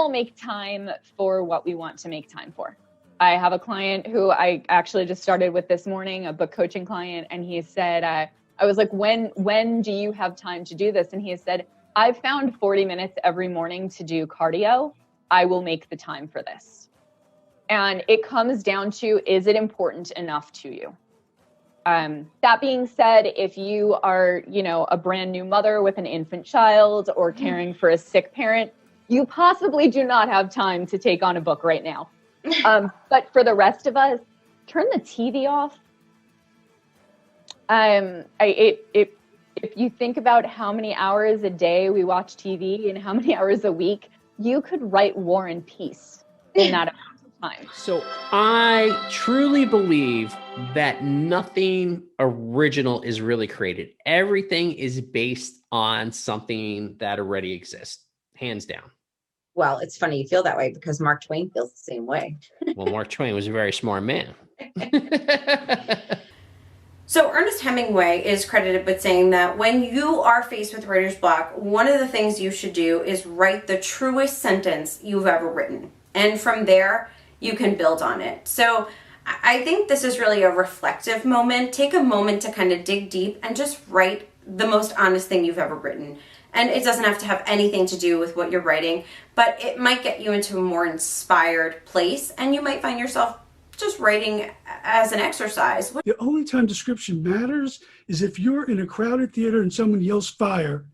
all make time for what we want to make time for. I have a client who I actually just started with this morning, a book coaching client, and he said, I was like, when do you have time to do this? And he said, I've found 40 minutes every morning to do cardio. I will make the time for this. And it comes down to, is it important enough to you? That being said, if you are, a brand new mother with an infant child or caring for a sick parent, you possibly do not have time to take on a book right now. But for the rest of us, turn the TV off. If you think about how many hours a day we watch TV and how many hours a week, you could write War and Peace in that amount of time. So I truly believe that nothing original is really created. Everything is based on something that already exists, hands down. Well, it's funny you feel that way because Mark Twain feels the same way. Well, Mark Twain was a very smart man. So Ernest Hemingway is credited with saying that when you are faced with writer's block, one of the things you should do is write the truest sentence you've ever written. And from there, you can build on it. So I think this is really a reflective moment. Take a moment to kind of dig deep and just write the most honest thing you've ever written. And it doesn't have to have anything to do with what you're writing, but it might get you into a more inspired place, and you might find yourself just writing as an exercise. The only time description matters is if you're in a crowded theater and someone yells fire,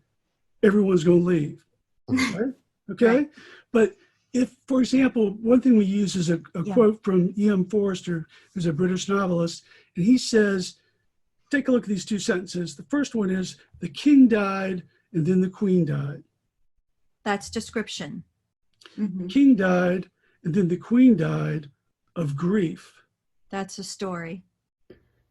everyone's going to leave. Right? Okay? Right. But if, for example, one thing we use is a quote from E.M. Forster, who's a British novelist, and he says, take a look at these two sentences. The first one is, the king died and then the queen died. That's description. Mm-hmm. King died and then the queen died of grief. That's a story.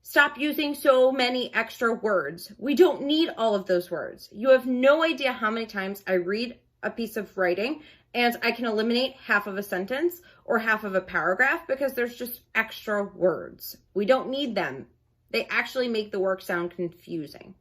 Stop using so many extra words. We don't need all of those words. You have no idea how many times I read a piece of writing and I can eliminate half of a sentence or half of a paragraph because there's just extra words. We don't need them. They actually make the work sound confusing.